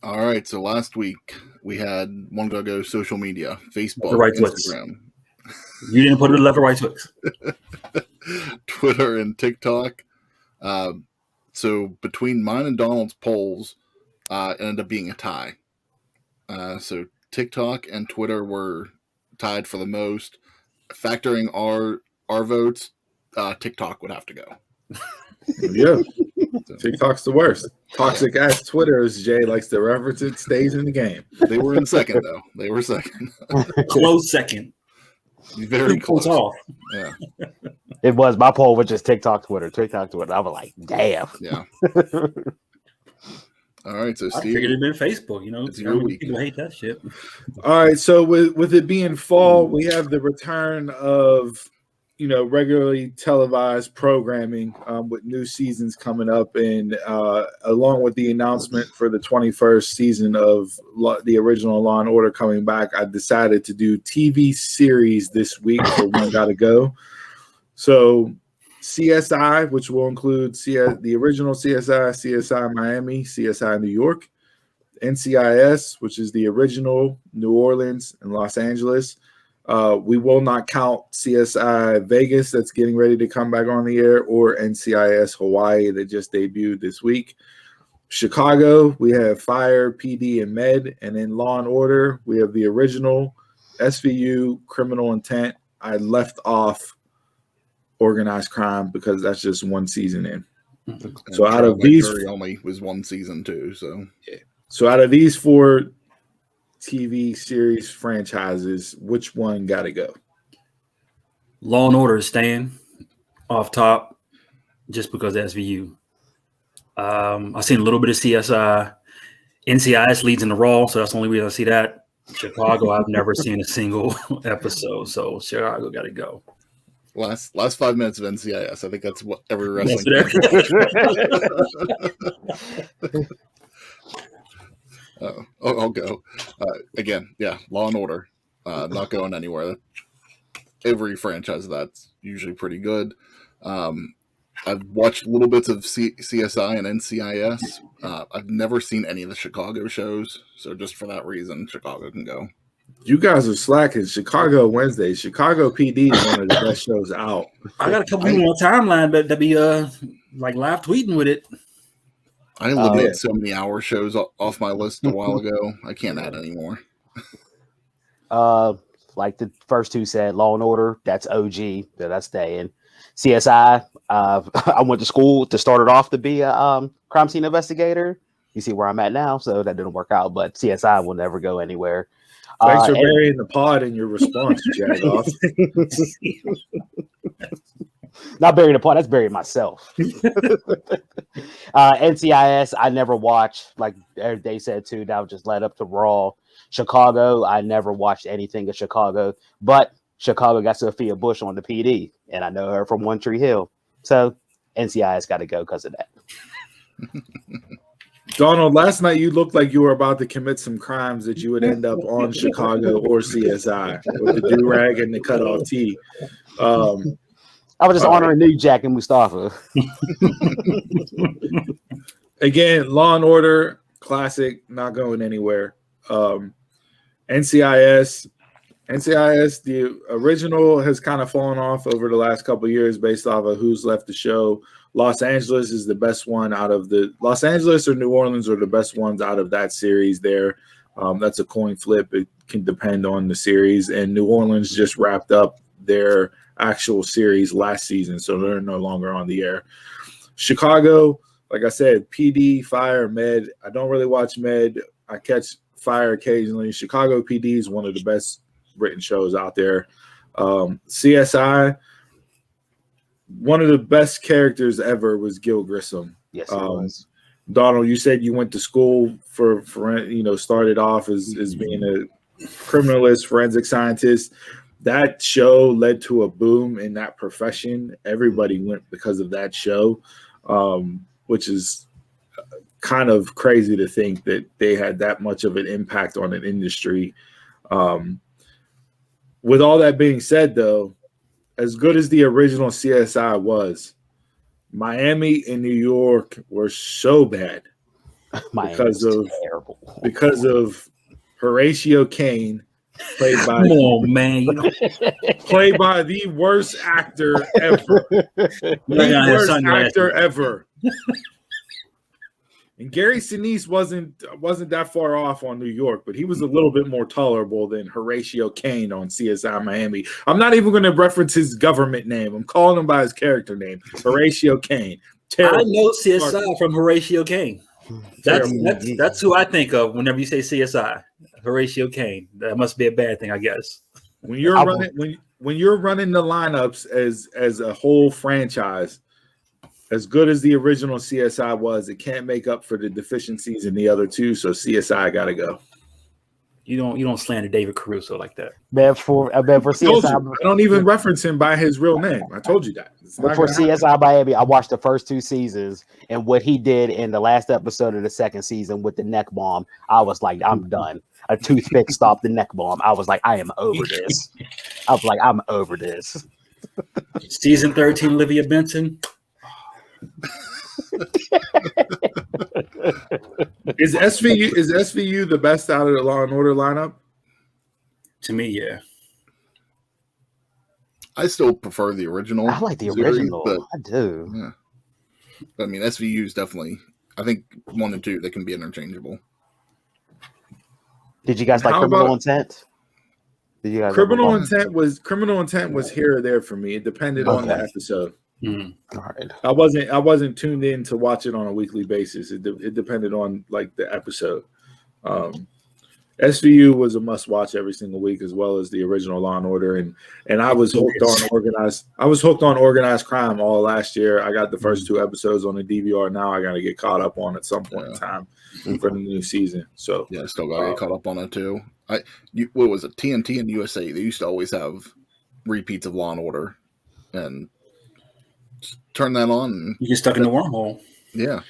All right, so last week we had one go social media, Facebook, right Instagram. You didn't put it left or right Twix. Twitter and TikTok. So between mine and Donald's polls, it ended up being a tie. So TikTok and Twitter were tied for the most. Factoring our votes, TikTok would have to go. Yeah. TikTok's the worst. Toxic ass Twitter, as Jay likes to reference it, stays in the game. They were in second, though. They were second. Close second. Very close. Off. Yeah. It was. My poll was just TikTok, Twitter. I was like, damn. Yeah. All right, so I Steve. figured it'd been Facebook, It's your week. People hate that shit. All right, so with it being fall, we have the return of regularly televised programming with new seasons coming up, and along with the announcement for the 21st season of the original Law and Order coming back, I decided to do TV series this week for One Gotta Go. So CSI, which will include the original CSI, CSI Miami, CSI New York, NCIS, which is the original New Orleans and Los Angeles. We will not count CSI Vegas, that's getting ready to come back on the air, or NCIS Hawaii that just debuted this week. Chicago, we have Fire, PD, and Med. And in Law and Order, we have the original SVU, Criminal Intent. I left off Organized Crime because that's just one season in. And so out of these, only was one season too. So yeah. So out of these 4 TV series franchises, which one got to go? Law and Order is staying off top just because of SVU. I've seen a little bit of CSI. NCIS leads in the Raw, so that's the only reason I see that. Chicago, I've never seen a single episode, so Chicago got to go. Last 5 minutes of NCIS. I think that's what every wrestling. I'll go. Again, yeah, Law and Order. Not going anywhere. Every franchise of that's usually pretty good. I've watched little bits of CSI and NCIS. I've never seen any of the Chicago shows, so just for that reason, Chicago can go. You guys are slacking. Chicago Wednesday. Chicago PD is one of the best shows out. I got a couple people on timeline that be like live tweeting with it. I eliminated so many hour shows off my list a while ago. I can't add anymore. Like the first 2 said, Law and Order, that's OG, that's staying. CSI, I went to school to start it off to be a crime scene investigator. You see where I'm at now, so that didn't work out, but CSI will never go anywhere. Thanks for burying the pod in your response, Jagoff. Not burying the pod, that's burying myself. NCIS, I never watched. Like they said too, that was just led up to Raw. Chicago, I never watched anything of Chicago, but Chicago got Sophia Bush on the PD, and I know her from One Tree Hill. So NCIS got to go because of that. Donald, last night you looked like you were about to commit some crimes that you would end up on Chicago or CSI with the do-rag and the cutoff tee. I was just honoring New Jack and Mustafa. Again, Law and Order, classic, not going anywhere. NCIS, the original has kind of fallen off over the last couple of years based off of who's left the show. Los Angeles is the best one out of the Los Angeles or New Orleans are the best ones out of that series there. That's a coin flip. It can depend on the series. And New Orleans just wrapped up their actual series last season, so they're no longer on the air. Chicago, like I said, PD, Fire, Med. I don't really watch Med. I catch Fire occasionally. Chicago PD is one of the best written shows out there. CSI, one of the best characters ever was Gil Grissom. Yes, it was. Donald, you said you went to school for started off as being a criminalist, forensic scientist. That show led to a boom in that profession. Everybody went because of that show, which is kind of crazy to think that they had that much of an impact on an industry. With all that being said, though, as good as the original CSI was, Miami and New York were so bad because of Horatio Kane, played by Come on, man. You know, played by the worst actor ever. The worst actor ever. And Gary Sinise wasn't that far off on New York, but he was a little bit more tolerable than Horatio Kane on CSI Miami. I'm not even going to reference his government name. I'm calling him by his character name, Horatio Kane. Terrible. I know CSI from Horatio Kane. That's who I think of whenever you say CSI. Horatio Kane. That must be a bad thing, I guess. When you're running the lineups as a whole franchise, as good as the original CSI was, it can't make up for the deficiencies in the other two. So CSI got to go. You don't slander David Caruso like that. Man, for CSI, I don't even reference him by his real name. I told you that. For CSI Miami, I watched the first 2 seasons, and what he did in the last episode of the second season with the neck bomb, I was like, I'm done. A toothpick stopped the neck bomb. I was like, I am over this. I was like, I'm over this. Season 13, Olivia Benson. Is SVU the best out of the Law and Order lineup? To me, yeah. I still prefer the original. I like the series, original. but, I do. Yeah. But, I mean, SVU is definitely. I think 1 and 2 they can be interchangeable. Did you guys like Criminal Intent? Did you guys Criminal Intent was here or there for me. It depended on the episode. All right. I wasn't tuned in to watch it on a weekly basis. It depended on like the episode. SVU was a must watch every single week, as well as the original Law and Order, and I was hooked on organized. I was hooked on organized crime all last year. I got the first 2 episodes on the DVR. Now I got to get caught up on at some point in time for the new season. So yeah, still got to get caught up on it too. What was it? TNT and USA? They used to always have repeats of Law and Order, and turn that on. You get stuck in the wormhole. Yeah.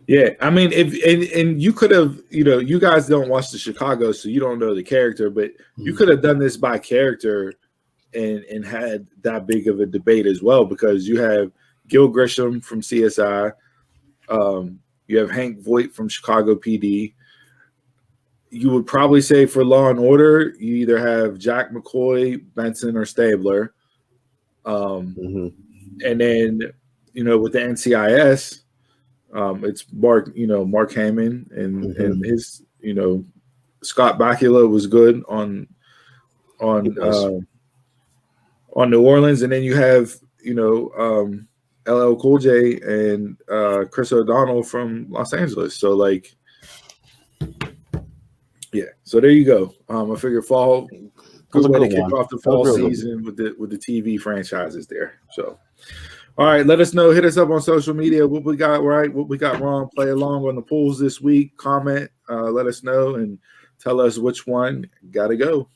Yeah, I mean, if you could have, you guys don't watch the Chicago, so you don't know the character, but you could have done this by character and had that big of a debate as well, because you have Gil Grisham from CSI, you have Hank Voight from Chicago PD. You would probably say for Law and Order, you either have Jack McCoy, Benson, or Stabler, and then with the NCIS. It's Mark Hamill and his, Scott Bakula was good on New Orleans, and then you have LL Cool J and Chris O'Donnell from Los Angeles. So so there you go. I figure fall good way to kick off the fall season with the TV franchises there. So. All right, let us know. Hit us up on social media. What we got right, what we got wrong. Play along on the polls this week. Comment, let us know, and tell us which one got to go.